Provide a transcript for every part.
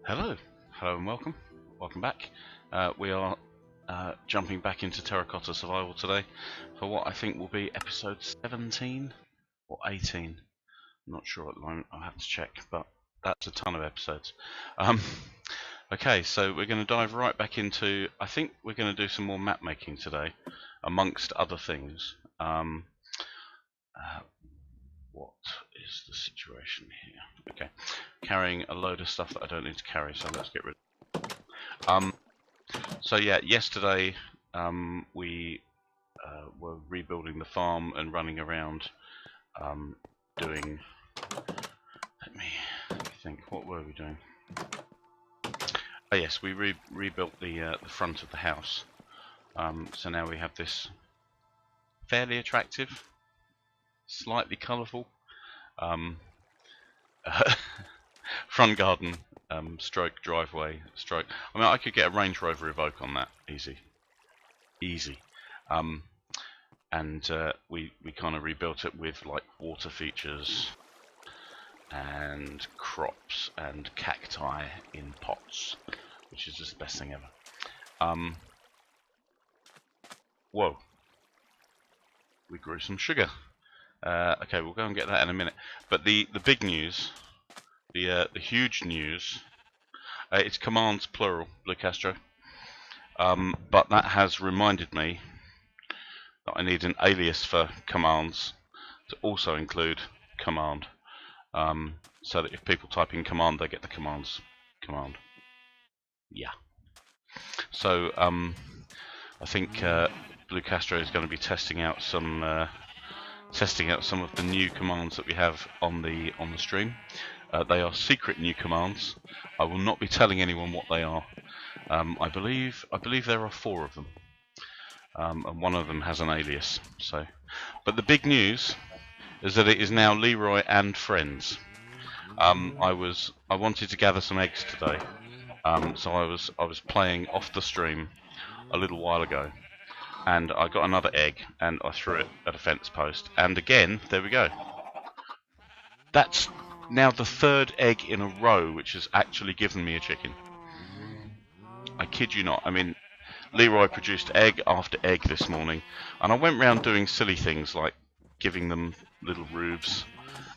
Hello and welcome back. We are jumping back into Terracotta Survival today for what I think will be episode 17 or 18. I'm not sure at the moment, I'll have to check, but that's a ton of episodes. Okay, so we're going to dive right back into, I think we're going to do some more map making today, amongst other things. What is the situation here? Okay, carrying a load of stuff that I don't need to carry, so let's get rid of it. So yeah, yesterday we were rebuilding the farm and running around doing, let me think, what were we doing? Oh yes, we rebuilt the front of the house. So now we have this fairly attractive, slightly colourful front garden, stroke driveway, stroke. I mean, I could get a Range Rover Evoque on that, easy. And we kind of rebuilt it with like water features and crops and cacti in pots, which is just the best thing ever. Whoa, we grew some sugar. Okay, we'll go and get that in a minute. But the big news, the huge news, it's commands plural, Blue Castro. But that has reminded me that I need an alias for commands to also include command, so that if people type in command, they get the commands command. Yeah. So I think Blue Castro is going to be testing out some of the new commands that we have on the stream. They are secret new commands. I will not be telling anyone what they are. I believe there are 4 of them, and one of them has an alias. So, but the big news is that it is now Leeroy and friends. I wanted to gather some eggs today, so I was playing off the stream a little while ago, and I got another egg and I threw it at a fence post, and again, there we go. That's now the 3rd egg in a row which has actually given me a chicken. I kid you not. I mean, Leeroy produced egg after egg this morning, and I went round doing silly things like giving them little roofs.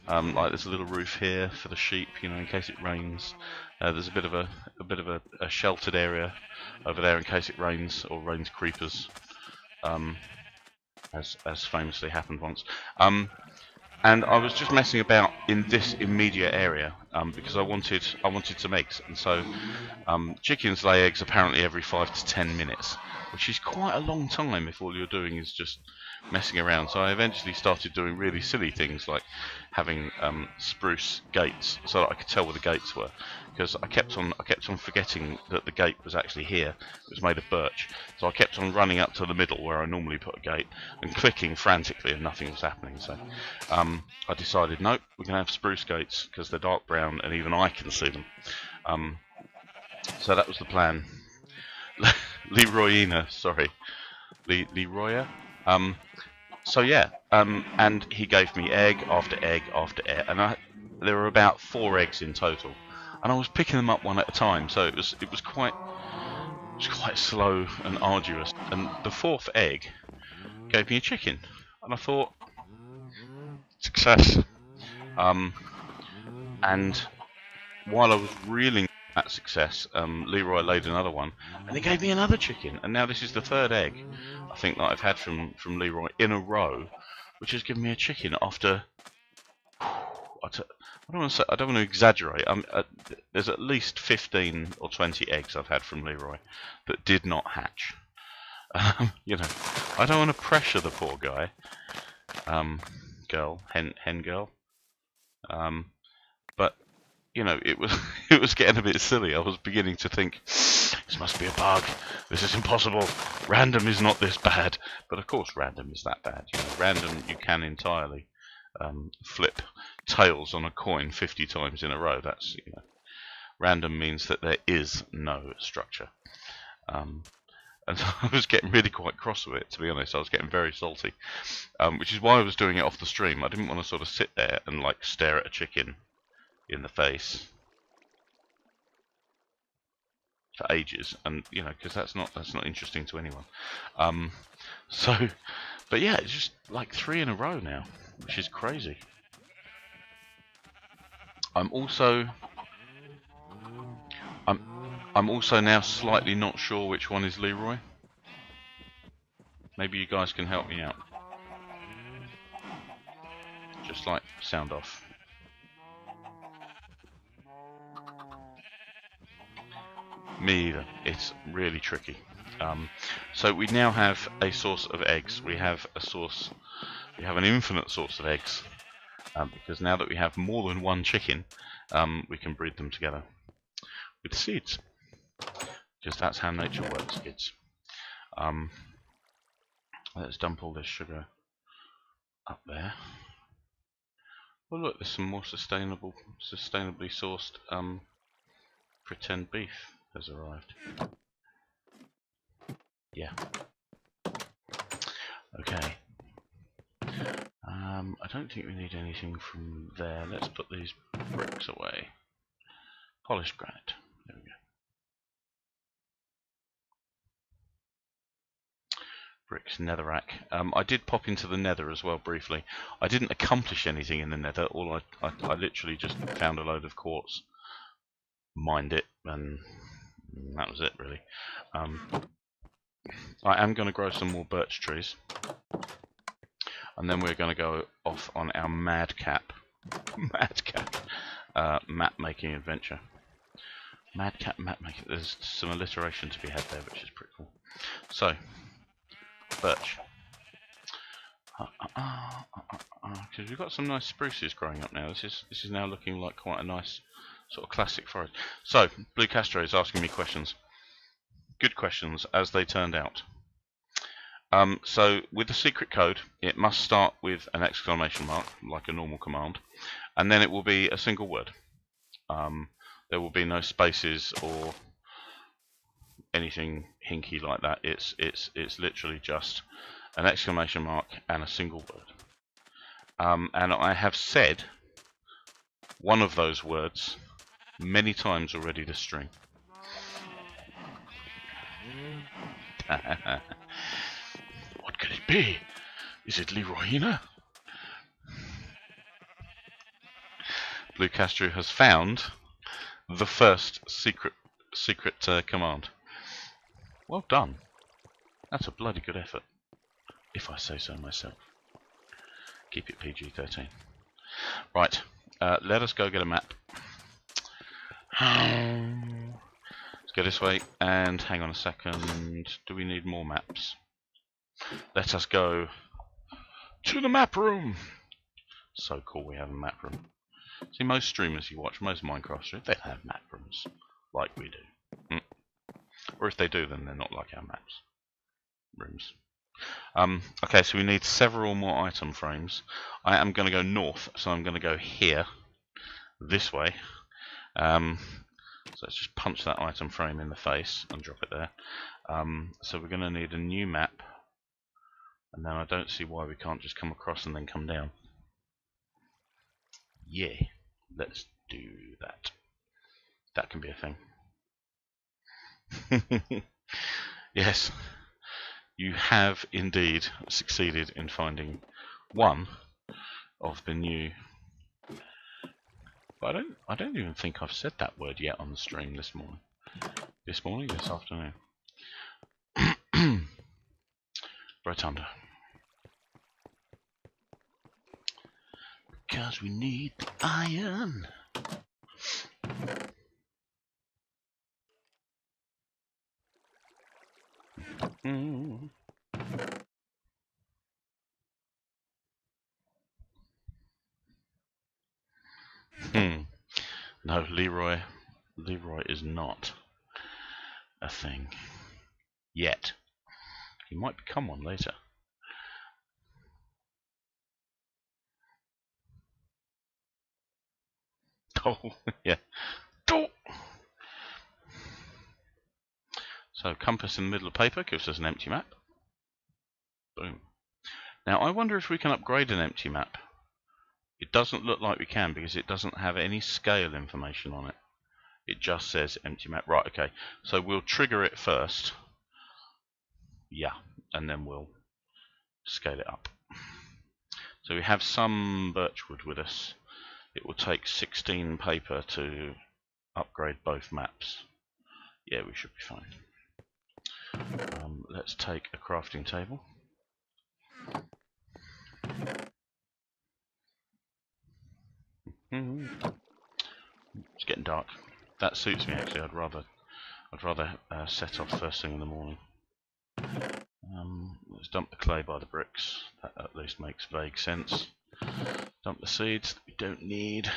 Like there's a little roof here for the sheep, you know, in case it rains. There's a bit of a sheltered area over there in case it rains or rains creepers, as famously happened once. And I was just messing about in this immediate area because I wanted some eggs, and so chickens lay eggs apparently every 5 to 10 minutes, which is quite a long time if all you're doing is just messing around. So I eventually started doing really silly things like having spruce gates so that I could tell where the gates were, because I kept on forgetting that the gate was actually here. It was made of birch, so I kept on running up to the middle where I normally put a gate and clicking frantically, and nothing was happening. So I decided, nope, we're going to have spruce gates because they're dark brown and even I can see them. So that was the plan. Leroyina, sorry, Leroya. So yeah, and he gave me egg after egg after egg, and there were about 4 eggs in total, and I was picking them up one at a time. So it was quite slow and arduous. And the 4th egg gave me a chicken, and I thought, success. And while I was reeling at success, Leeroy laid another one, and he gave me another chicken, and now this is the 3rd egg I think that I've had from Leeroy in a row, which has given me a chicken after. I don't want to exaggerate. There's at least 15 or 20 eggs I've had from Leeroy that did not hatch. You know, I don't want to pressure the poor guy. Hen girl. But you know, it was getting a bit silly. I was beginning to think, this must be a bug. This is impossible. Random is not this bad. But of course, random is that bad. You know, random, you can entirely flip tails on a coin 50 times in a row. That's, you know, random means that there is no structure. and so I was getting really quite cross with it, to be honest. I was getting very salty, which is why I was doing it off the stream. I didn't want to sort of sit there and like stare at a chicken in the face for ages, and you know, because that's not interesting to anyone. So, but yeah, it's just like 3 in a row now, which is crazy. I'm also now slightly not sure which one is Leeroy. Maybe you guys can help me out. Just like sound off. Me either. It's really tricky. So we now have a source of eggs. We have an infinite source of eggs, because now that we have more than one chicken, we can breed them together with seeds. Because that's how nature works, kids. Let's dump all this sugar up there. Well, look, there's some more sustainably sourced pretend beef has arrived. Yeah. Okay. I don't think we need anything from there. Let's put these bricks away. Polished granite. There we go. Bricks, netherrack. I did pop into the nether as well briefly. I didn't accomplish anything in the nether. I literally just found a load of quartz, mined it, and that was it really. I am going to grow some more birch trees, and then we're going to go off on our madcap map making adventure. Madcap map making. There's some alliteration to be had there, which is pretty cool. So, birch. Because we've got some nice spruces growing up now. This is now looking like quite a nice sort of classic forest. So, Blue Castro is asking me questions. Good questions, as they turned out. So, with the secret code, it must start with an exclamation mark, like a normal command, and then it will be a single word. There will be no spaces or anything hinky like that. It's literally just an exclamation mark and a single word. And I have said one of those words many times already this string. What could it be? Is it Leroyina? Blue Castro has found the first secret command. Well done. That's a bloody good effort, if I say so myself. Keep it PG-13. Right, let us go get a map. Let's go this way, and hang on a second. Do we need more maps? Let us go to the map room. So cool, we have a map room. See, most streamers you watch, most Minecraft streamers, they have map rooms like we do. Or if they do, then they're not like our maps rooms. Okay, so we need several more item frames. I am going to go north, so I'm going to go here, this way. So let's just punch that item frame in the face and drop it there. So we're going to need a new map, and then I don't see why we can't just come across and then come down. Yeah, let's do that. That can be a thing. Yes, you have indeed succeeded in finding one of the new. But I don't even think I've said that word yet on the stream this morning. This afternoon. Rotunda. Because we need the iron. No, Leeroy is not a thing yet. He might become one later. Oh, yeah. Oh. So compass in the middle of paper gives us an empty map. Boom. Now I wonder if we can upgrade an empty map. It doesn't look like we can because it doesn't have any scale information on it. It just says empty map. Right, okay. So we'll trigger it first. Yeah, and then we'll scale it up. So we have some birchwood with us. It will take 16 paper to upgrade both maps. Yeah, we should be fine. Let's take a crafting table. It's getting dark. That suits me actually. I'd rather set off first thing in the morning. Let's dump the clay by the bricks. That at least makes vague sense. Dump the seeds that we don't need.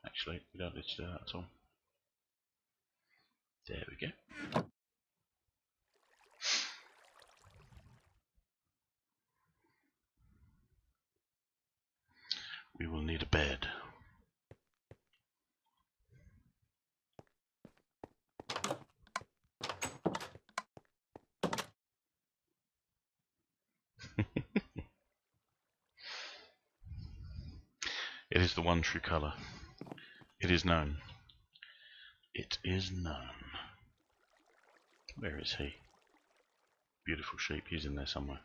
Actually, we don't need to do that at all. There we go. We will need a bed. It is the one true colour. It is known. It is known. Where is he? Beautiful sheep. He's in there somewhere.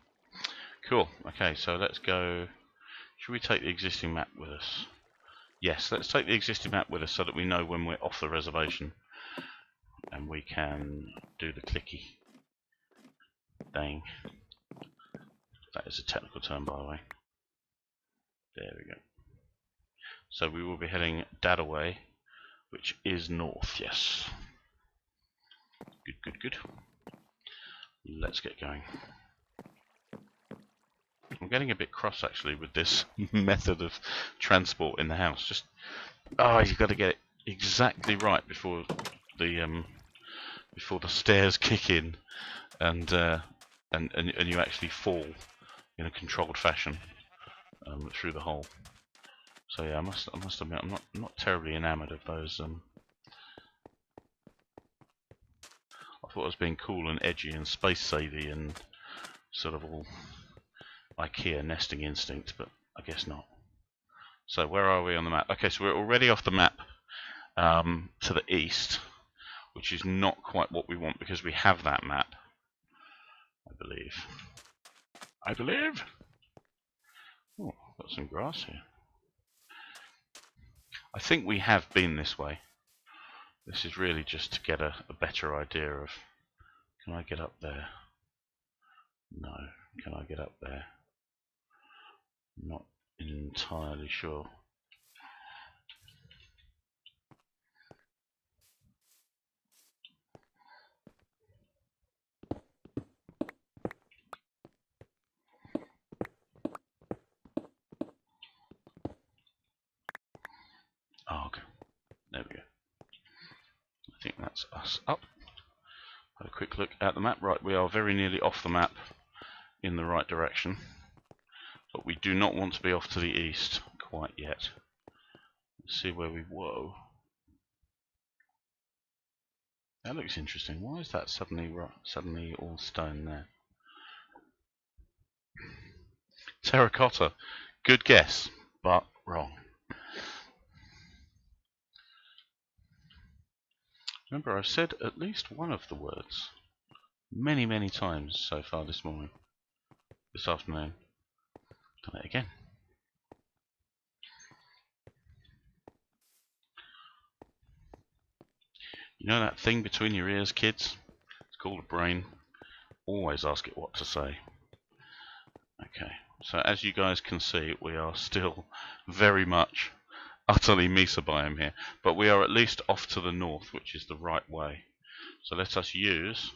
Cool. Okay, so let's go. Should we take the existing map with us? Yes, let's take the existing map with us so that we know when we're off the reservation. And we can do the clicky thing. That is a technical term, by the way. There we go. So we will be heading that away, which is north, yes. Good, good, good. Let's get going. I'm getting a bit cross actually with this method of transport in the house. Just you've got to get it exactly right before the stairs kick in, and you actually fall in a controlled fashion through the hole. So yeah, I must admit I'm not terribly enamoured of those. I thought I was being cool and edgy and space savvy and sort of all IKEA nesting instinct, but I guess not. So where are we on the map? Okay, so we're already off the map to the east, which is not quite what we want because we have that map, I believe. Oh, got some grass here. I think we have been this way. This is really just to get a better idea of... Can I get up there? No. Can I get up there? Not entirely sure. Oh, okay. There we go. I think that's us up. Had a quick look at the map. Right, we are very nearly off the map in the right direction. But we do not want to be off to the east quite yet. Let's see where we... Whoa. That looks interesting. Why is that suddenly all stone there? Terracotta. Good guess, but wrong. Remember, I've said at least one of the words many, many times so far this afternoon. Done it again. You know that thing between your ears, kids? It's called a brain. Always ask it what to say. Okay, so as you guys can see, we are still very much utterly mesobiome here, but we are at least off to the north, which is the right way. So let us use,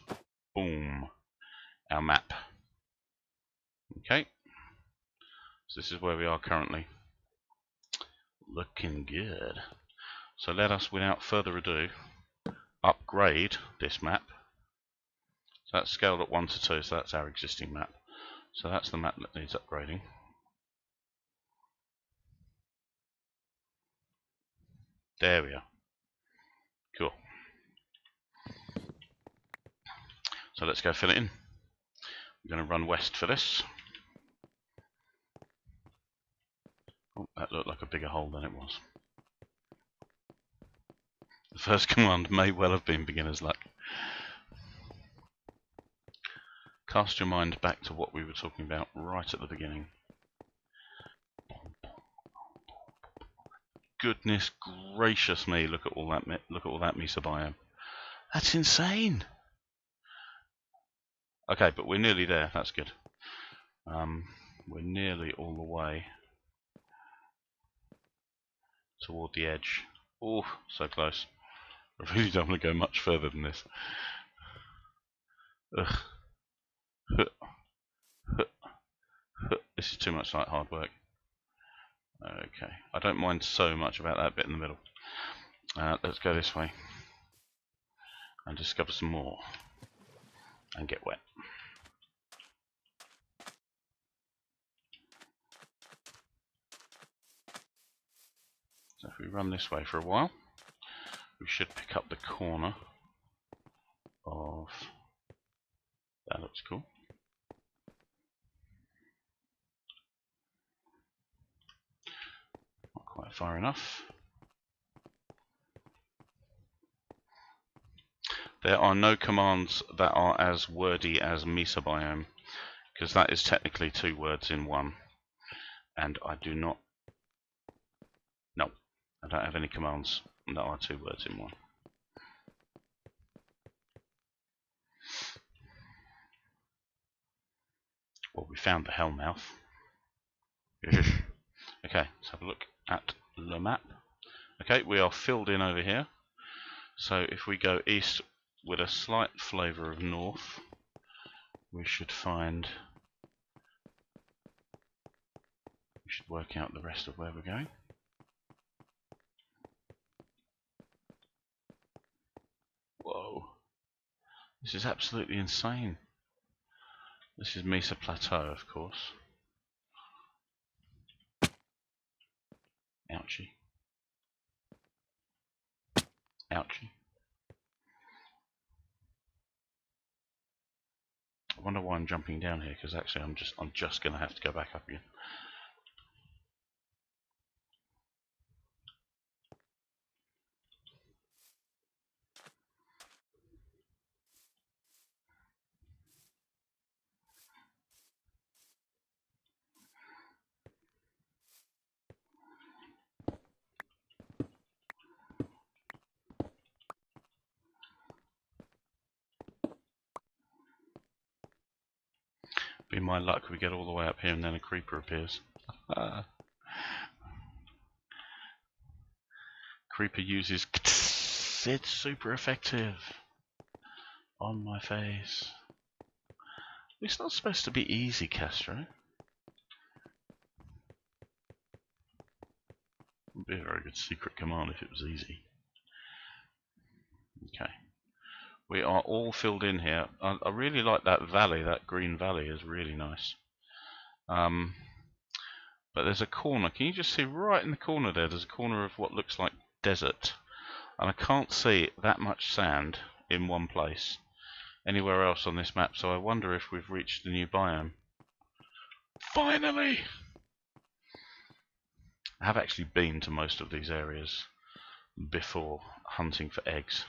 boom, our map. Okay, so this is where we are currently. Looking good. So let us, without further ado, upgrade this map. So that's scaled at 1 to 2, so that's our existing map. So that's the map that needs upgrading. There we are. Cool. So let's go fill it in. We're going to run west for this. Oh, that looked like a bigger hole than it was. The first command may well have been beginner's luck. Cast your mind back to what we were talking about right at the beginning. Goodness gracious me! Look at all that Mesa biome. That's insane. Okay, but we're nearly there. That's good. We're nearly all the way toward the edge. Oh, so close. I really don't want to go much further than this. Ugh. This is too much like hard work. Okay, I don't mind so much about that bit in the middle. Let's go this way and discover some more and get wet. So if we run this way for a while, we should pick up the corner of... That looks cool. Not quite far enough. There are no commands that are as wordy as Mesa biome, because that is technically 2 words in one, and I do not... No, I don't have any commands that are 2 words in one. Well, we found the hellmouth. Okay, let's have a look at the map. Okay, we are filled in over here. So if we go east with a slight flavour of north, we should find... We should work out the rest of where we're going. Whoa. This is absolutely insane. This is Mesa Plateau, of course. Ouchie. Ouchie. I wonder why I'm jumping down here, because actually I'm just going to have to go back up again. Be my luck, we get all the way up here and then a creeper appears. Creeper uses... It's super effective. On my face. It's not supposed to be easy, Castro. Would be a very good secret command if it was easy. Okay. We are all filled in here. I really like that valley. That green valley is really nice. But there's a corner. Can you just see right in the corner there? There's a corner of what looks like desert. And I can't see that much sand in one place anywhere else on this map. So I wonder if we've reached the new biome. Finally! I have actually been to most of these areas before hunting for eggs.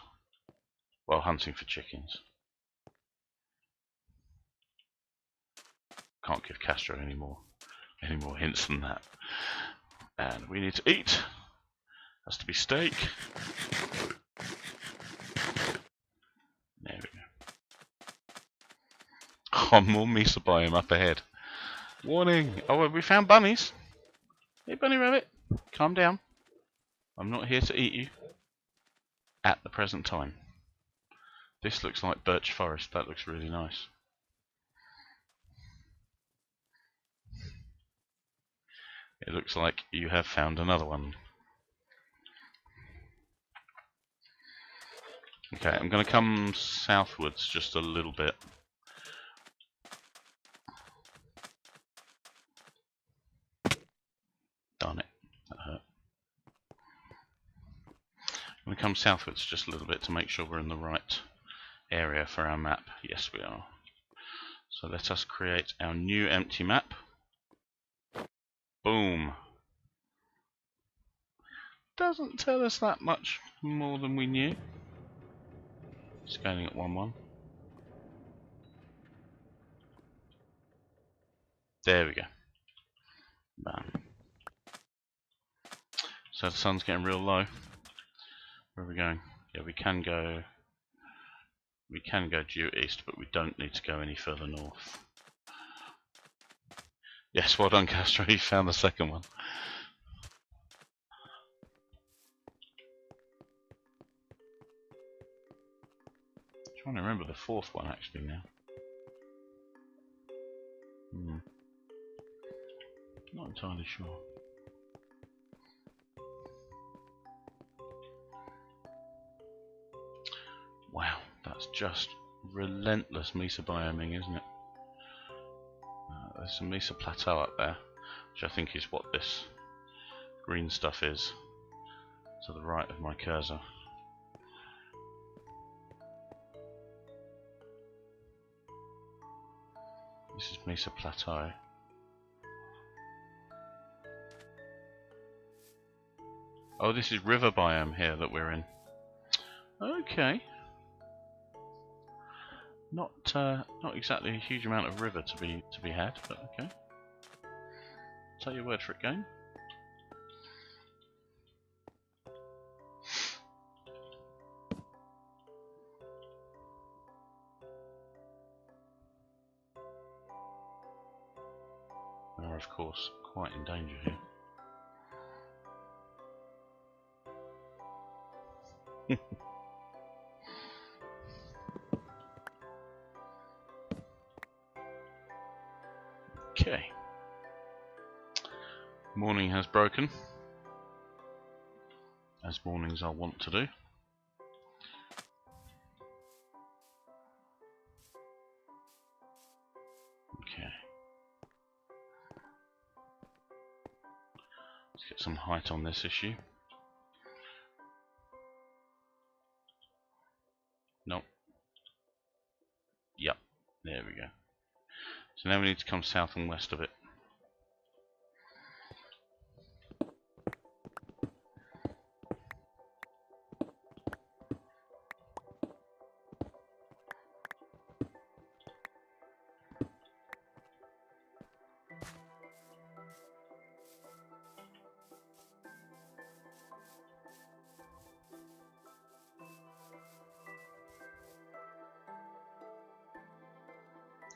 Well, hunting for chickens. Can't give Castro any more hints than that. And we need to eat. Has to be steak. There we go. Oh, more Mesa biome up ahead. Warning! Oh, we found bunnies. Hey, bunny rabbit, calm down. I'm not here to eat you. At the present time. This looks like birch forest. That looks really nice. It looks like you have found another one. Okay, I'm going to come southwards just a little bit. Darn it, that hurt. come southwards just a little bit to make sure we're in the right area for our map? Yes, we are. So let us create our new empty map. Boom. Doesn't tell us that much more than we knew. Scaling at 1:1. There we go. Bam. So the sun's getting real low. Where are we going? Yeah, we can go due east, but we don't need to go any further north. Yes, well done, Castro. You found the second one. I'm trying to remember the fourth one actually now. Not entirely sure. Wow, that's just relentless mesa bioming, isn't it? There's some mesa plateau up there, which I think is what this green stuff is, to the right of my cursor. This is mesa plateau. Oh, this is river biome here that we're in. Okay. Not exactly a huge amount of river to be had, but okay. Take your word for it, game. We are, of course, quite in danger here. Okay. Morning has broken, as mornings are wont to do. Okay. Let's get some height on this issue. Nope. Yep. There we go. So now we need to come south and west of it.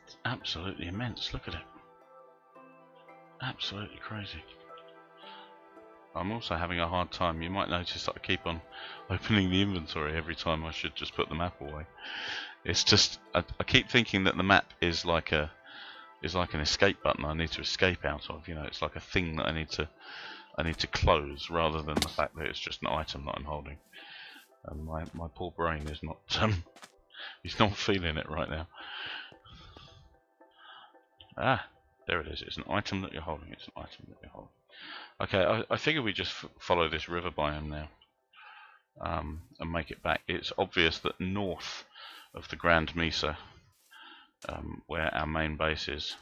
It's absolutely immense, look at it. Absolutely crazy. I'm also having a hard time. You might notice that I keep on opening the inventory every time I should just put the map away. It's just I keep thinking that the map is like an escape button I need to escape out of. You know, it's like a thing that I need to close rather than the fact that it's just an item that I'm holding. And my poor brain is not he's not feeling it right now. Ah, there it is. It's an item that you're holding. It's an item that you're holding. Okay, I figure we just follow this river biome now and make it back. It's obvious that north of the Grand Mesa, where our main base is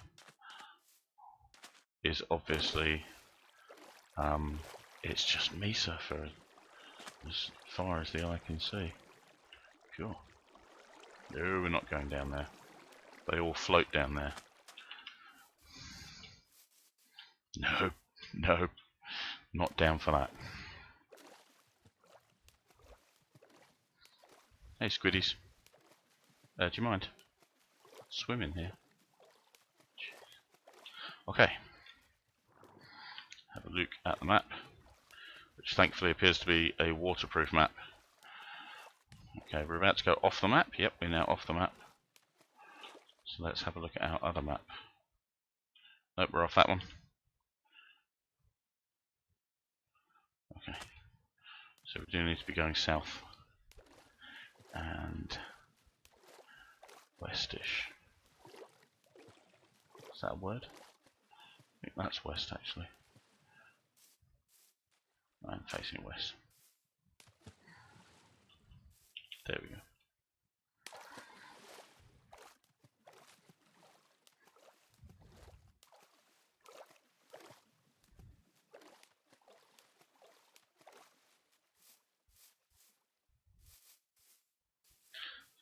obviously it's just Mesa for as far as the eye can see. Sure. No, we're not going down there. They all float down there. No, no, not down for that. Hey, squiddies. Do you mind? Swim in here. Okay. Have a look at the map, which thankfully appears to be a waterproof map. Okay, we're about to go off the map. Yep, we're now off the map. So let's have a look at our other map. Nope, we're off that one. Okay. So we do need to be going south and westish. Is that a word? I think that's west actually. I'm facing west.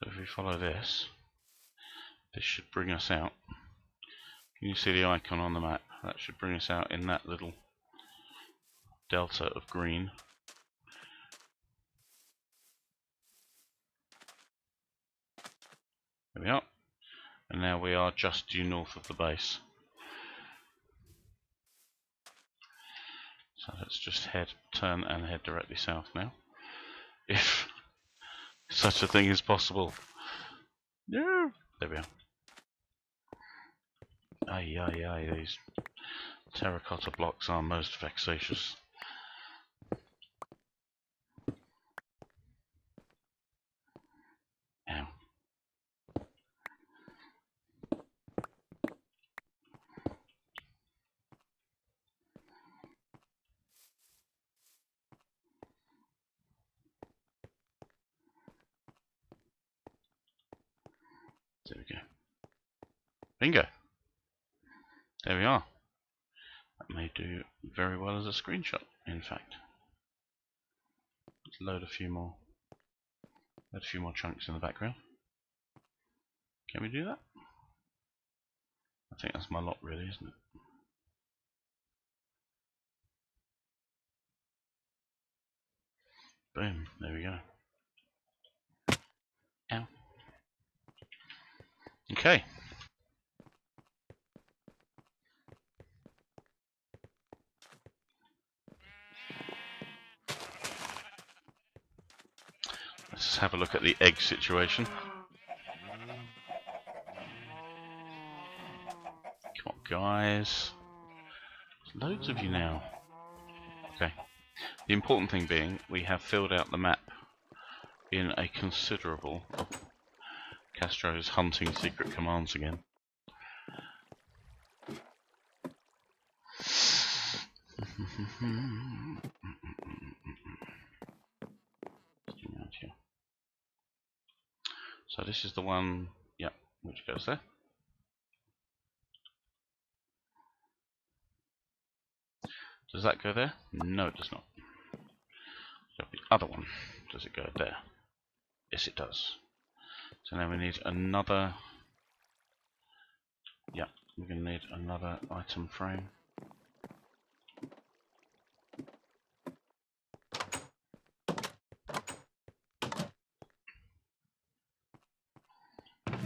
So if we follow this, this should bring us out. Can you see the icon on the map? That should bring us out in that little delta of green. There we are. And now we are just due north of the base. So let's just turn and head directly south now. If such a thing is possible. No! There we are. Ay, ay, ay, these terracotta blocks are most vexatious. Ow. There we go. Bingo! There we are. That may do very well as a screenshot, in fact. Let's load a few more chunks in the background. Can we do that? I think that's my lot really, isn't it? Boom, there we go. Ow. Okay. Let's have a look at the egg situation. Come on, guys. There's loads of you now. Okay. The important thing being, we have filled out the map in a considerable... Oh, Castro's hunting secret commands again. So this is the one, yeah, which goes there. Does that go there? No, it does not. So the other one, does it go there? Yes, it does. So now we need another. Yeah, we're going to need another item frame.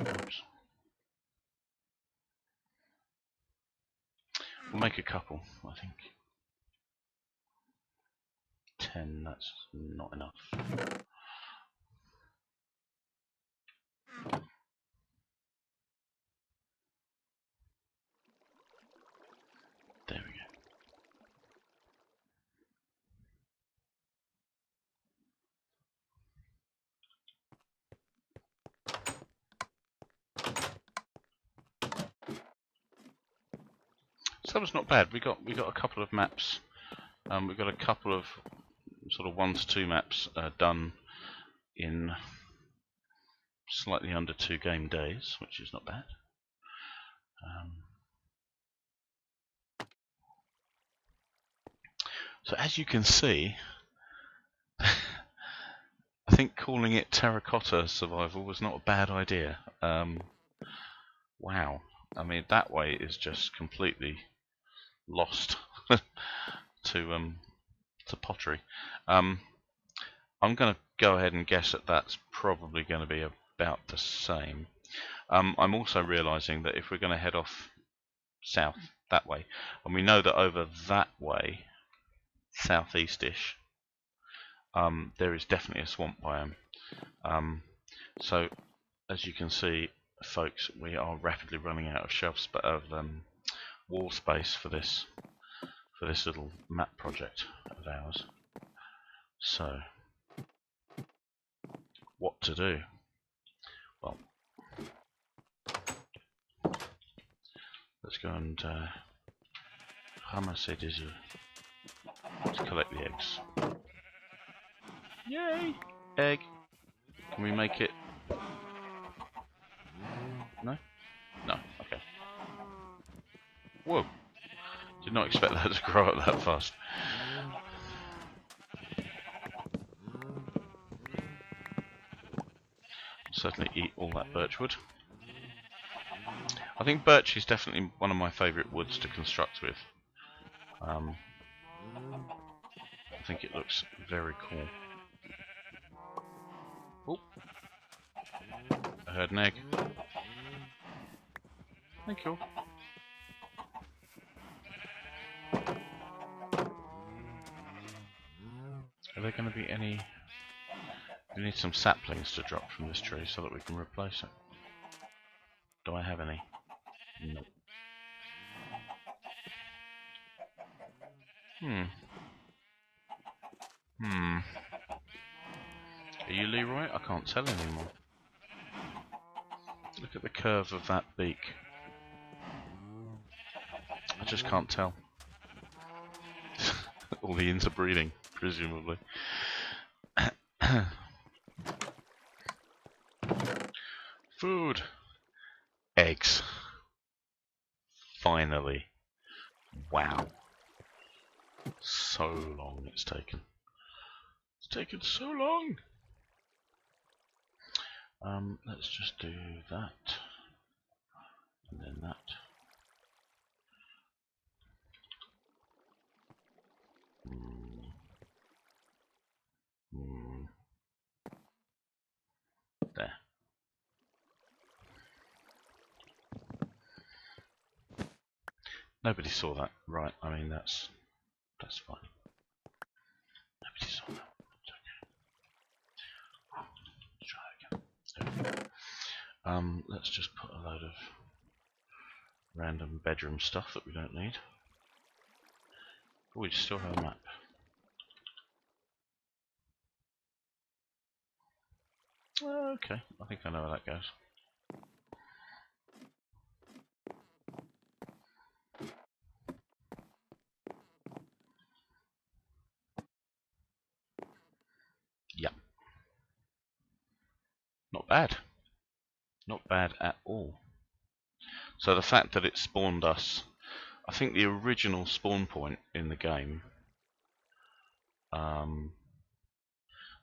Oops. We'll make a couple, I think. 10, that's not enough. There we go. So that was not bad. We got a couple of maps. We got a couple of sort of 1 to 2 maps done in slightly under 2 game days, which is not bad. So as you can see, I think calling it Terracotta Survival was not a bad idea. Wow, I mean that way is just completely lost to pottery. I'm going to go ahead and guess that that's probably going to be about the same. I'm also realizing that if we're going to head off south that way, and we know that over that way, southeast-ish, there is definitely a swamp biome. So as you can see, folks, we are rapidly running out of wall space for this little map project of ours. So what to do? Well, let's go and ramasser des œufs. Let's collect the eggs. Yay! Egg. Can we make it? No? No. Okay. Whoa. Did not expect that to grow up that fast. certainly eat all that birch wood. I think birch is definitely one of my favourite woods to construct with. I think it looks very cool. Oh, I heard an egg. Thank you. Are there going to be any... We need some saplings to drop from this tree so that we can replace it. Do I have any? No. Are you Leeroy? I can't tell anymore. Look at the curve of that beak. I just can't tell. All the interbreeding, presumably. Food! Eggs. Finally. Wow. So long it's taken. It's taken so long! Let's just do that. And then that. There. Nobody saw that, right? I mean, that's fine. Nobody saw that. It's okay. Let's try again. Let's just put a load of random bedroom stuff that we don't need. Oh, we still have a map. Okay, I think I know where that goes. Yep. Not bad. Not bad at all. So the fact that it spawned us, I think the original spawn point in the game,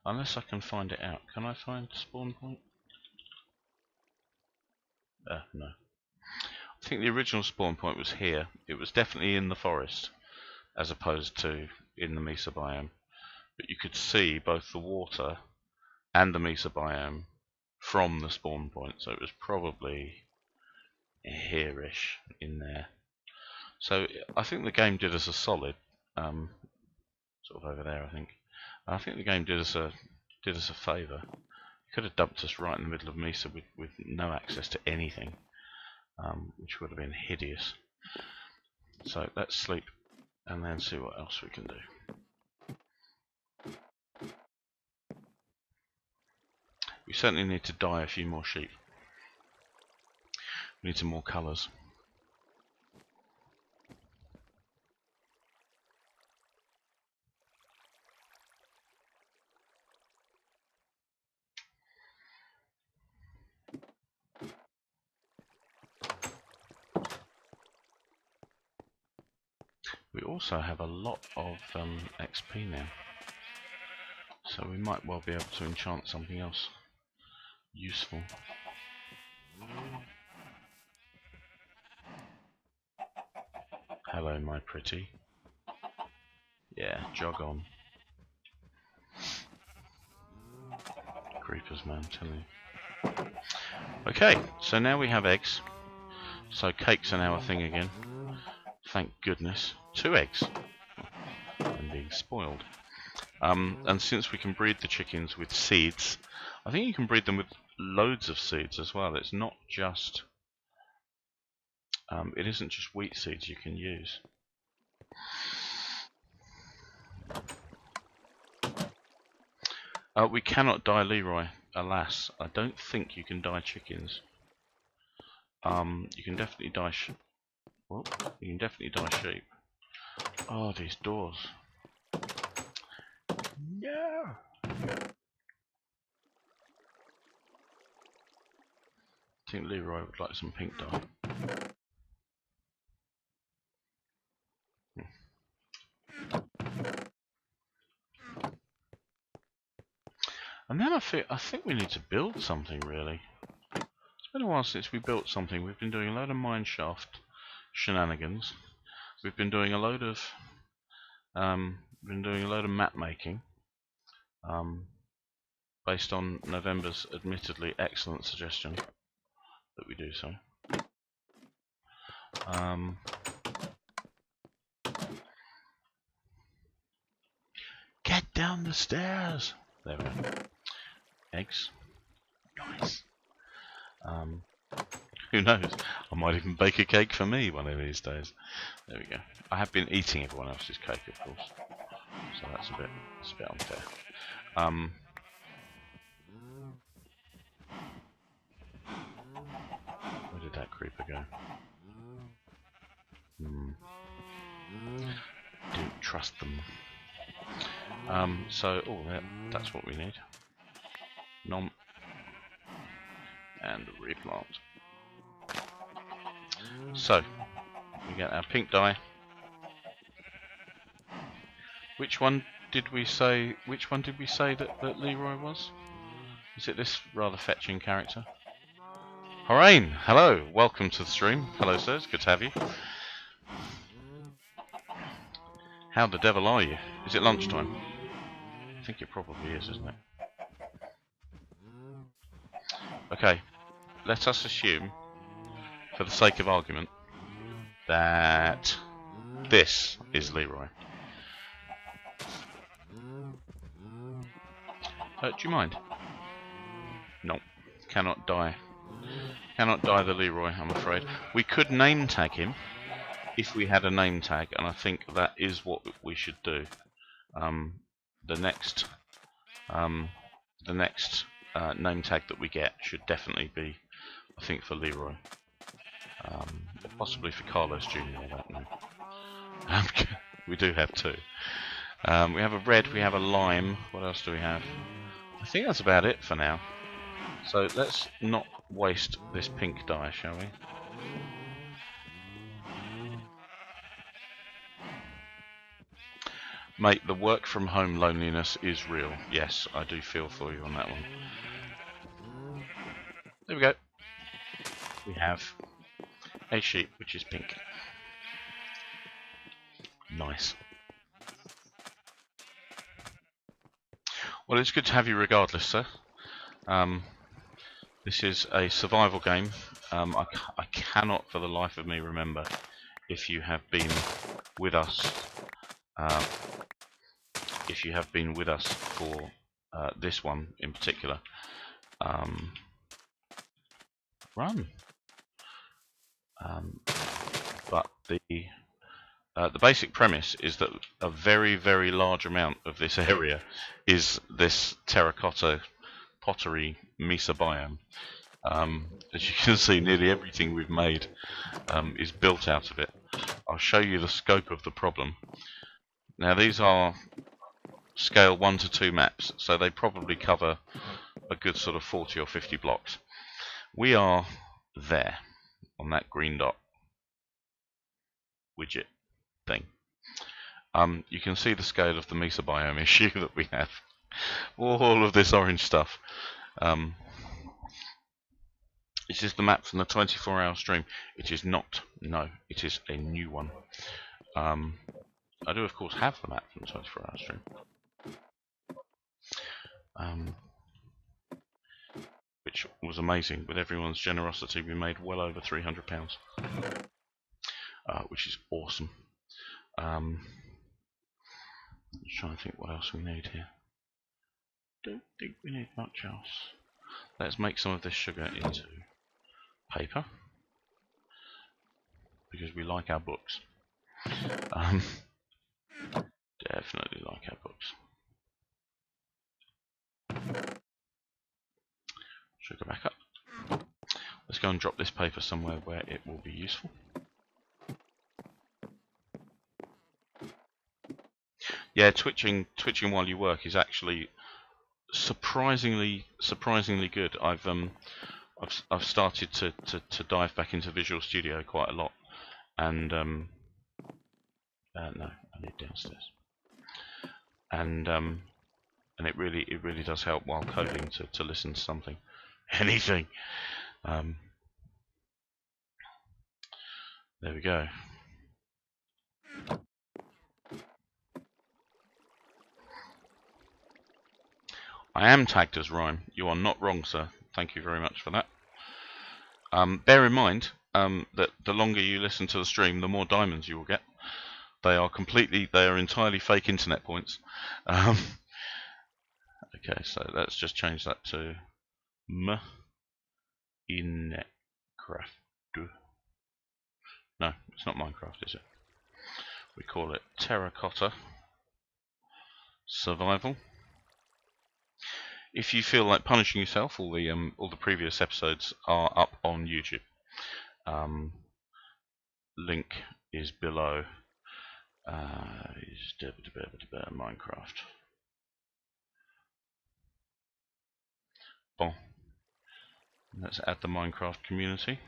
unless I can find it out. Can I find the spawn point? No. I think the original spawn point was here. It was definitely in the forest, as opposed to in the Mesa biome. But you could see both the water and the Mesa biome from the spawn point, so it was probably here-ish in there. So I think the game did us a solid, sort of over there. I think the game did us a favour. It could have dumped us right in the middle of Mesa with no access to anything, which would have been hideous. So let's sleep and then see what else we can do. We certainly need to dye a few more sheep. We need some more colours. We also have a lot of XP now, so we might well be able to enchant something else useful. Hello, my pretty. Yeah, jog on. Creepers, man, tell you. Okay, so now we have eggs. So cakes are now a thing again. Thank goodness. 2 eggs. I'm being spoiled. And since we can breed the chickens with seeds, I think you can breed them with loads of seeds as well. It's not just... it isn't just wheat seeds you can use. We cannot dye Leeroy, alas. I don't think you can dye chickens. You can definitely dye you can definitely dye sheep. Oh, these doors. No. I think Leeroy would like some pink dye. And then think we need to build something really. It's been a while since we built something. We've been doing a load of mineshaft shenanigans. We've been doing a load of map making. Based on November's admittedly excellent suggestion that we do so. Get down the stairs! There we go. Eggs. Nice. Who knows? I might even bake a cake for me one of these days. There we go. I have been eating everyone else's cake, of course. So that's a bit unfair. Where did that creeper go? Don't trust them. That's what we need. Nom. And replant. So, we get our pink dye. Which one did we say that Leeroy was? Is it this rather fetching character? Horain, hello, welcome to the stream. Hello sir, it's good to have you. How the devil are you? Is it lunchtime? I think it probably is, isn't it? Okay, let us assume, for the sake of argument, that this is Leeroy. Do you mind? No, cannot die. Cannot die the Leeroy, I'm afraid. We could name tag him if we had a name tag, and I think that is what we should do. The next name tag that we get should definitely be, I think, for Leeroy. Possibly for Carlos Jr. I don't know. We do have two. We have a red, we have a lime. What else do we have? I think that's about it for now. So let's not waste this pink dye, shall we? Mate, the work from home loneliness is real. Yes, I do feel for you on that one. There we go. We have a sheep which is pink. Nice. Well, it's good to have you regardless, sir. This is a survival game. I cannot for the life of me remember if you have been with us for this one in particular. Run. But the basic premise is that a very, very large amount of this area is this terracotta pottery mesa biome. As you can see, nearly everything we've made is built out of it. I'll show you the scope of the problem. Now these are scale 1 to 2 maps, so they probably cover a good sort of 40 or 50 blocks. We are there on that green dot widget thing. You can see the scale of the mesa biome issue that we have. All of this orange stuff. This is the map from the 24-hour stream. It is not. No, it is a new one. I do, of course, have the map from the 24-hour stream. Which was amazing. With everyone's generosity, we made well over £300. Which is awesome. I'm trying to think what else we need here. Don't think we need much else. Let's make some of this sugar into paper, because we like our books. Definitely like our books. Sugar back up. Let's go and drop this paper somewhere where it will be useful. Yeah, twitching while you work is actually surprisingly good. I've started to dive back into Visual Studio quite a lot, and no, I need downstairs. And and it really does help while coding to listen to something, anything. There we go. I am tagged as Rhyme. You are not wrong, sir. Thank you very much for that. Bear in mind that the longer you listen to the stream, the more diamonds you will get. They are entirely fake internet points. Okay, so let's just change that to Minecraft. No, it's not Minecraft, is it? We call it Terracotta Survival. If you feel like punishing yourself, all the previous episodes are up on YouTube. Link is below. Minecraft. Bon. Let's add the Minecraft community.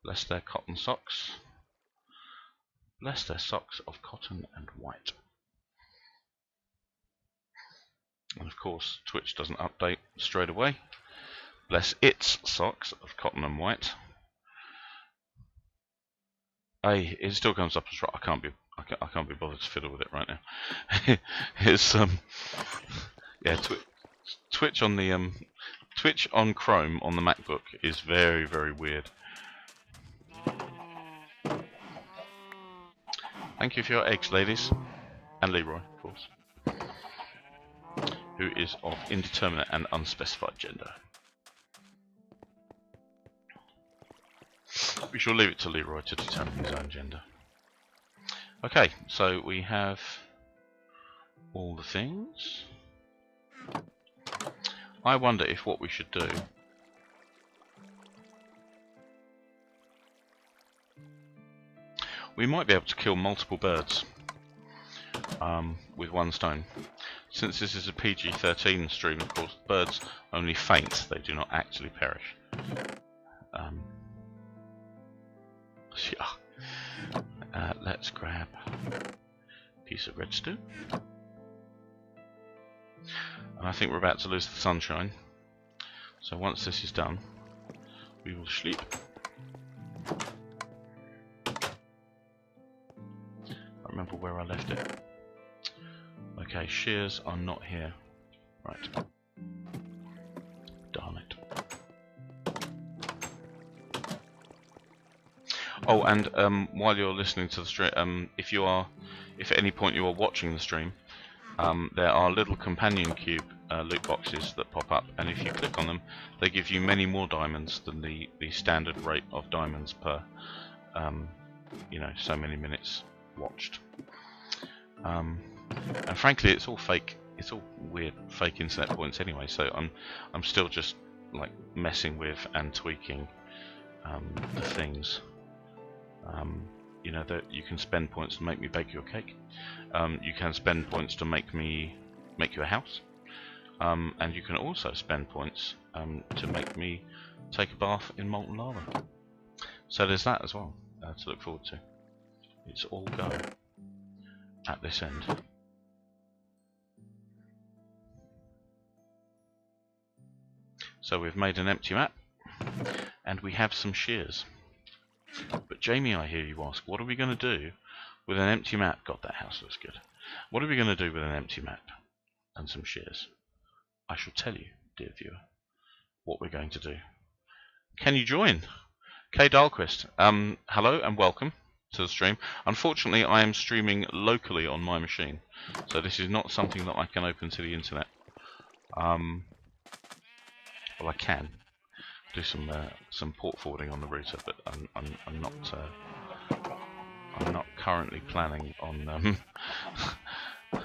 Bless their cotton socks. Bless their socks of cotton and white. And of course, Twitch doesn't update straight away. Bless its socks of cotton and white. Hey, it still comes up as right. I can't be bothered to fiddle with it right now. It's yeah, Twitch on the Twitch on Chrome on the MacBook is very, very weird. Thank you for your eggs, ladies, and Leeroy, of course, who is of indeterminate and unspecified gender. We shall leave it to Leeroy to determine his own gender. Okay, so we have all the things. I wonder if what we should do we might be able to kill multiple birds with one stone. Since this is a PG-13 stream, of course, birds only faint, they do not actually perish. Yeah. Let's grab a piece of redstone. And I think we're about to lose the sunshine. So once this is done, we will sleep. I remember where I left it. Okay, shears are not here. Right. Darn it. Oh, and while you're listening to the stream, if at any point you are watching the stream, there are little companion cube loot boxes that pop up, and if you click on them, they give you many more diamonds than the standard rate of diamonds per, so many minutes watched. And frankly, it's all fake. It's all weird fake internet points anyway. So I'm still just like messing with and tweaking the things. That you can spend points to make me bake you a cake. You can spend points to make you a house. And you can also spend points to make me take a bath in molten lava. So there's that as well to look forward to. It's all go at this end. So we've made an empty map, and we have some shears. But Jamie, I hear you ask, what are we going to do with an empty map? God, that house looks good. What are we going to do with an empty map and some shears? I shall tell you, dear viewer, what we're going to do. Can you join? Kay Dahlquist, hello and welcome to the stream. Unfortunately, I am streaming locally on my machine, so this is not something that I can open to the internet. Well, I can do some port forwarding on the router, but I'm not currently planning on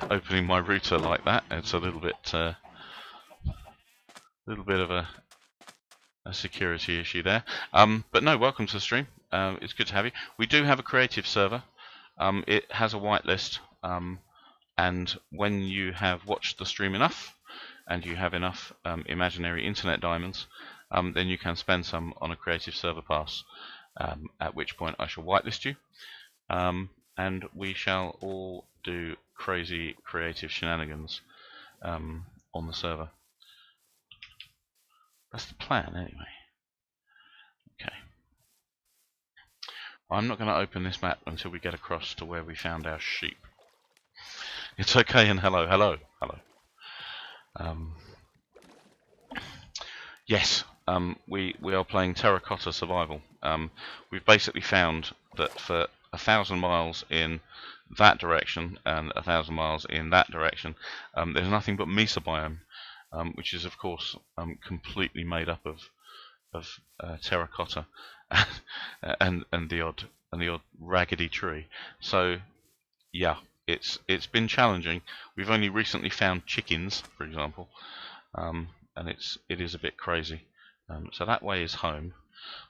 opening my router like that. It's a little bit of a security issue there. But no, welcome to the stream. It's good to have you. We do have a creative server. It has a whitelist, and when you have watched the stream enough, and you have enough imaginary internet diamonds, then you can spend some on a creative server pass, at which point I shall whitelist you, and we shall all do crazy creative shenanigans on the server. That's the plan, anyway. Okay. I'm not going to open this map until we get across to where we found our sheep. It's okay, and hello, hello, hello. Yes, we are playing Terracotta Survival. We've basically found that for 1,000 miles in that direction and 1,000 miles in that direction, there's nothing but mesa biome, which is of course completely made up of terracotta and the odd raggedy tree. So yeah, it's been challenging. We've only recently found chickens, for example. And it is a bit crazy. So that way is home.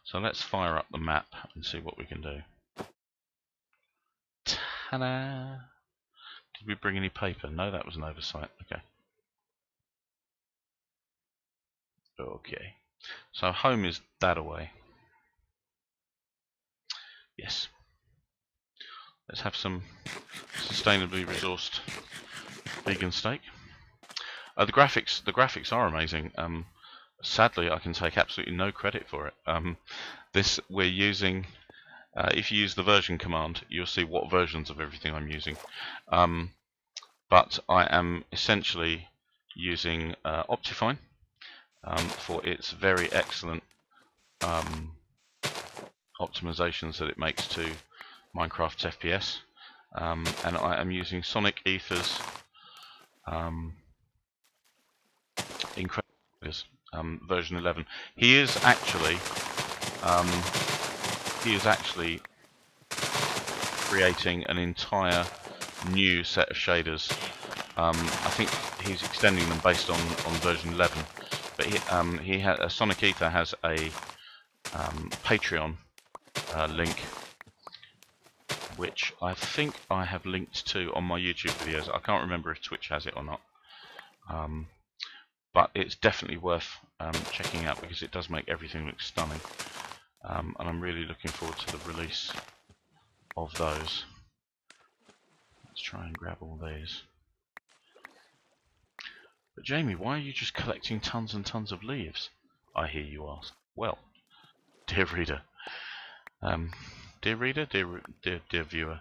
So let's fire up the map and see what we can do. Ta-da! Did we bring any paper? No, that was an oversight. Okay. Okay. So home is that away. Yes. Let's have some sustainably resourced vegan steak. The graphics are amazing. Sadly, I can take absolutely no credit for it. This we're using. If you use the version command, you'll see what versions of everything I'm using. But I am essentially using Optifine for its very excellent optimizations that it makes to Minecraft's FPS. And I am using Sonic Ether's Incredible version 11. He is actually creating an entire new set of shaders. I think he's extending them based on version 11. But Sonic Ether has a Patreon link, which I think I have linked to on my YouTube videos. I can't remember if Twitch has it or not. But it's definitely worth checking out because it does make everything look stunning. And I'm really looking forward to the release of those. Let's try and grab all these. But Jamie, why are you just collecting tons and tons of leaves? I hear you ask. Well, dear reader, dear viewer.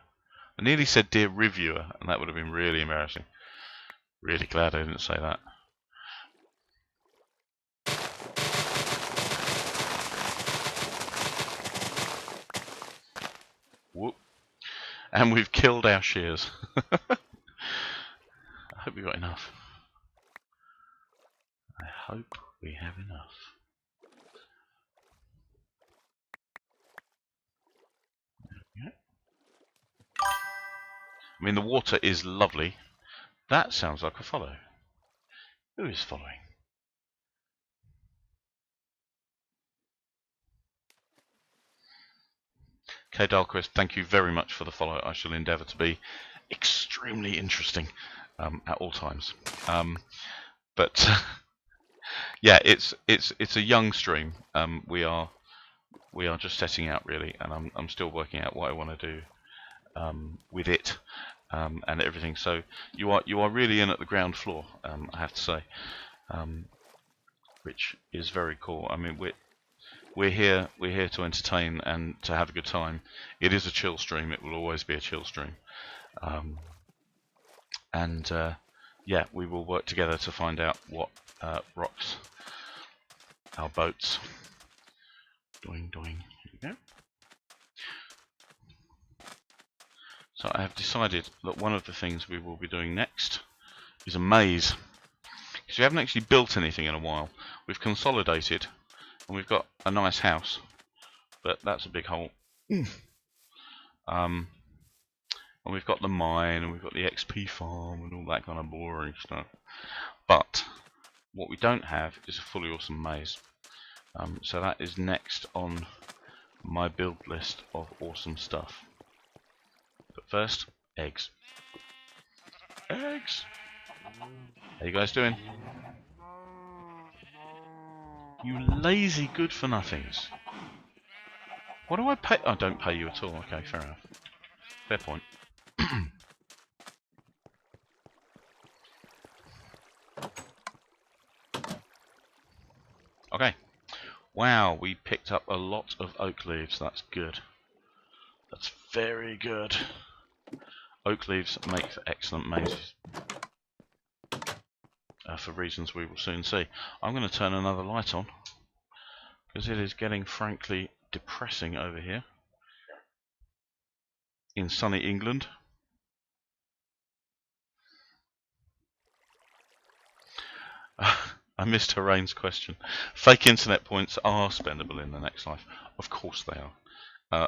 I nearly said dear reviewer, and that would have been really embarrassing. Really glad I didn't say that. Whoop. And we've killed our shears. I hope we got enough. I hope we have enough. Yeah. I mean, the water is lovely. That sounds like a follow. Who is following? K. Dahlquist, thank you very much for the follow. I shall endeavour to be extremely interesting at all times. But yeah, it's a young stream. We are just setting out really, and I'm still working out what I want to do with it and everything. So you are really in at the ground floor, I have to say, which is very cool. I mean, we're here to entertain and to have a good time. It is a chill stream. It will always be a chill stream. Yeah, we will work together to find out what rocks our boats. Doing. Here we go. So I have decided that one of the things we will be doing next is a maze. Because we haven't actually built anything in a while. We've consolidated and we've got a nice house, but that's a big hole. And we've got the mine and we've got the XP farm and all that kind of boring stuff. But what we don't have is a fully awesome maze. So that is next on my build list of awesome stuff. But first, eggs. Eggs! How you guys doing? You lazy good-for-nothings. What do I pay? I don't pay you at all. Okay, fair enough. Fair point. Okay. Wow, we picked up a lot of oak leaves. That's good. That's very good. Oak leaves make for excellent mazes. For reasons we will soon see. I'm going to turn another light on because it is getting frankly depressing over here in sunny England. I missed Harain's question. Fake internet points are spendable in the next life. Of course they are.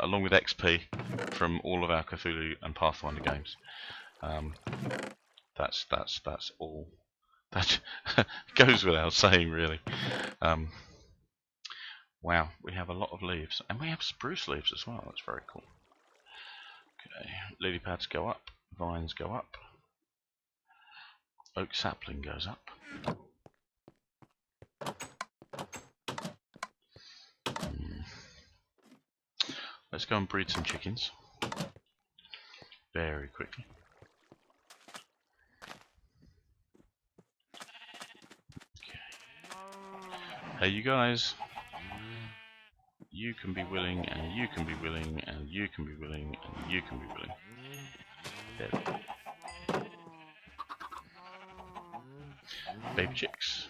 Along with XP from all of our Cthulhu and Pathfinder games. That's all. That goes without saying, really. Wow, we have a lot of leaves, and we have spruce leaves as well. That's very cool. Okay, lily pads go up, vines go up, oak sapling goes up. Let's go and breed some chickens very quickly. Okay. Hey, you guys. You can be willing, and you can be willing, and you can be willing, and you can be willing. There we go. Baby chicks.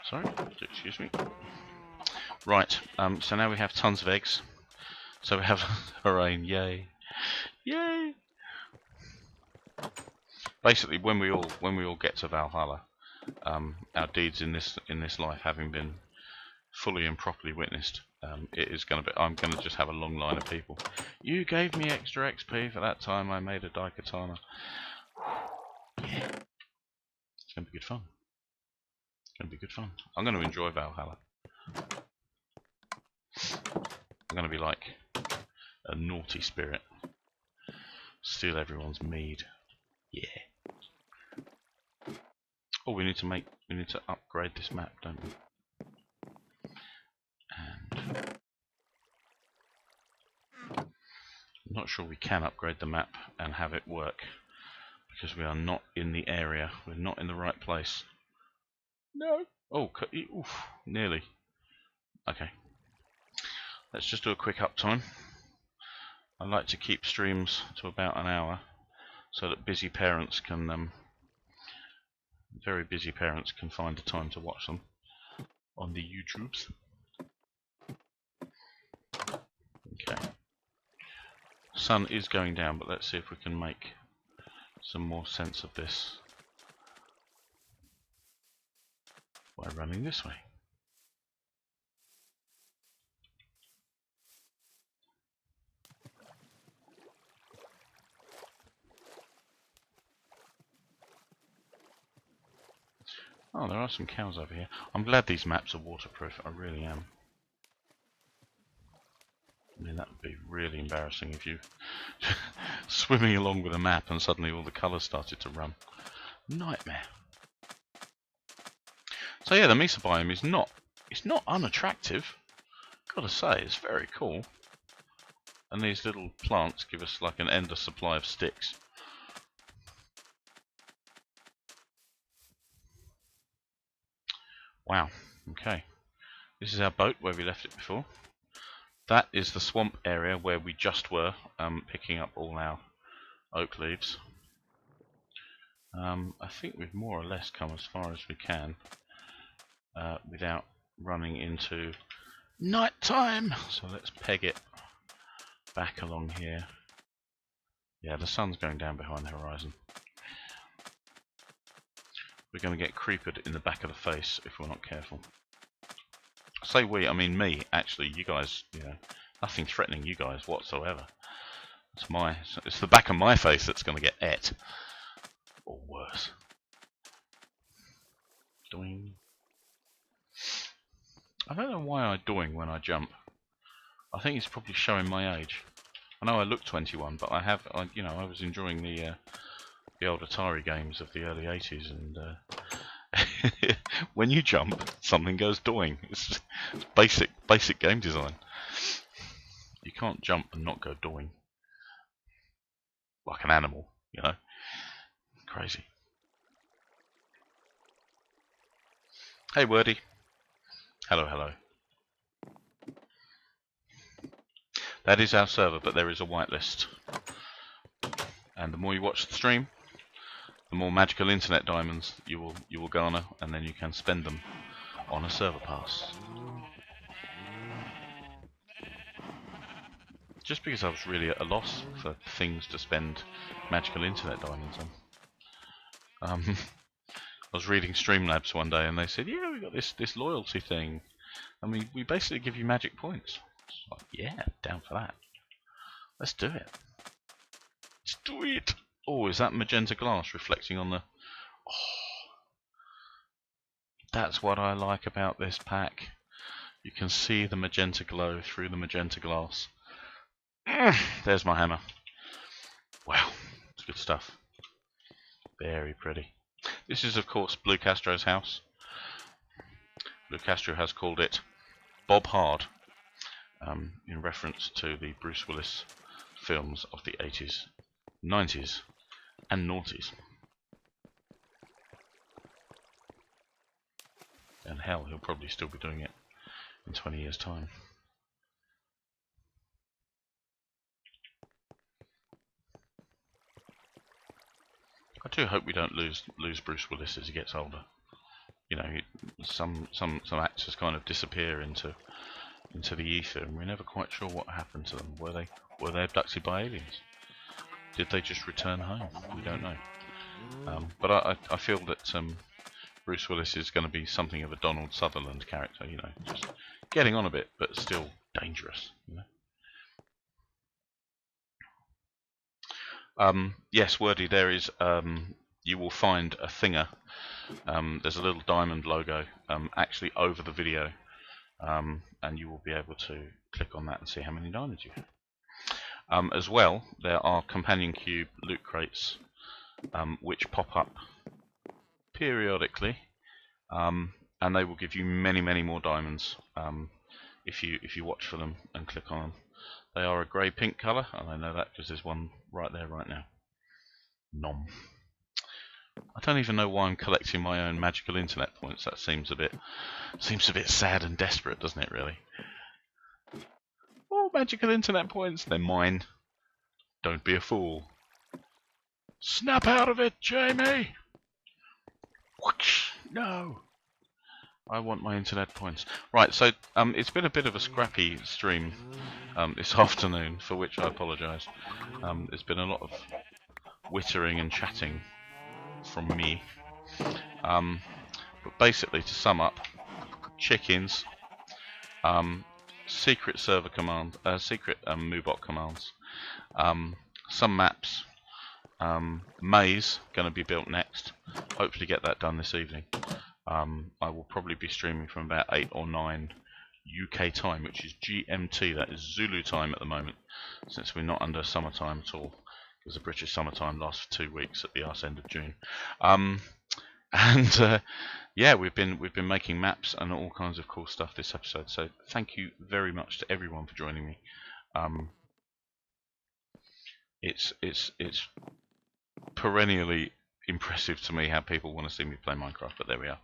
Sorry, excuse me. Right, so now we have tons of eggs. So we have Harain, yay. Yay! Basically, when we all get to Valhalla, our deeds in this life having been fully and properly witnessed, it is going to be. I'm going to just have a long line of people. You gave me extra XP for that time I made a daikatana. Yeah, it's going to be good fun. It's going to be good fun. I'm going to enjoy Valhalla. I'm going to be like a naughty spirit. Steal everyone's mead. Yeah. Oh, we need to upgrade this map, don't we? And I'm not sure we can upgrade the map and have it work because we are not in the area. We're not in the right place. No. Oh, oof, nearly. Okay. Let's just do a quick uptime. I like to keep streams to about an hour so that busy parents can, very busy parents can find the time to watch them on the YouTubes. Okay. Sun is going down, but let's see if we can make some more sense of this by running this way. Oh, there are some cows over here. I'm glad these maps are waterproof. I really am. I mean, that would be really embarrassing if you swimming along with a map and suddenly all the colours started to run. Nightmare. So yeah, the Mesa biome is not unattractive. Gotta say, it's very cool. And these little plants give us like an endless supply of sticks. Wow. Okay. This is our boat where we left it before. That is the swamp area where we just were, picking up all our oak leaves. I think we've more or less come as far as we can without running into night time. So let's peg it back along here. Yeah, the sun's going down behind the horizon. We're going to get creepered in the back of the face if we're not careful. I say we, I mean me, actually. You guys, you know, nothing threatening you guys whatsoever. It's the back of my face that's going to get et. Or worse. Doing. I don't know why I doing when I jump. I think it's probably showing my age. I know I look 21, but I was enjoying the old Atari games of the early 80s, and when you jump, something goes doing. It's basic game design. You can't jump and not go doing. Like an animal, you know. Crazy. Hey Wordy. Hello, hello. That is our server, but there is a whitelist. And the more you watch the stream, the more magical internet diamonds you will garner, and then you can spend them on a server pass. Just because I was really at a loss for things to spend magical internet diamonds on. I was reading Streamlabs one day and they said, yeah, we got this loyalty thing. And we basically give you magic points. Like, yeah, down for that. Let's do it. Let's do it! Oh, is that magenta glass reflecting on the... Oh, that's what I like about this pack. You can see the magenta glow through the magenta glass. There's my hammer. Wow, it's good stuff. Very pretty. This is, of course, Blue Castro's house. Blue Castro has called it Bob Hard, in reference to the Bruce Willis films of the 80s, 90s, and noughties. And hell, he'll probably still be doing it in 20 years' time. I do hope we don't lose Bruce Willis as he gets older. You know, some actors kind of disappear into the ether, and we're never quite sure what happened to them. Were they abducted by aliens? Did they just return home? We don't know. But I feel that Bruce Willis is going to be something of a Donald Sutherland character. You know, just getting on a bit, but still dangerous. You know. Yes, Wordy, there is. You will find a thinger. There's a little diamond logo actually over the video, and you will be able to click on that and see how many diamonds you have. As well, there are companion cube loot crates which pop up periodically, and they will give you many more diamonds if you watch for them and click on them. They are a grey-pink colour, and I know that because there's one right there right now. Nom. I don't even know why I'm collecting my own magical internet points. That seems a bit sad and desperate, doesn't it? Really. Oh, magical internet points. They're mine. Don't be a fool. Snap out of it, Jamie. Whoosh. No. I want my internet points. Right, so it's been a bit of a scrappy stream this afternoon, for which I apologise. There's been a lot of wittering and chatting from me. But basically, to sum up, chickens, secret server command, secret Moobot commands, some maps, maze going to be built next. Hopefully, get that done this evening. I will probably be streaming from about 8 or 9 UK time, which is GMT. That is Zulu time at the moment, since we're not under summertime at all, because the British summertime lasts for 2 weeks at the arse end of June. Yeah, we've been making maps and all kinds of cool stuff this episode. So thank you very much to everyone for joining me. It's perennially impressive to me how people want to see me play Minecraft, but there we are.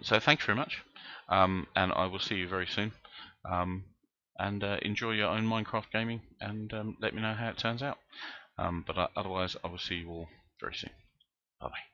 So thank you very much, and I will see you very soon. And enjoy your own Minecraft gaming, and let me know how it turns out. But otherwise, I will see you all very soon. Bye bye.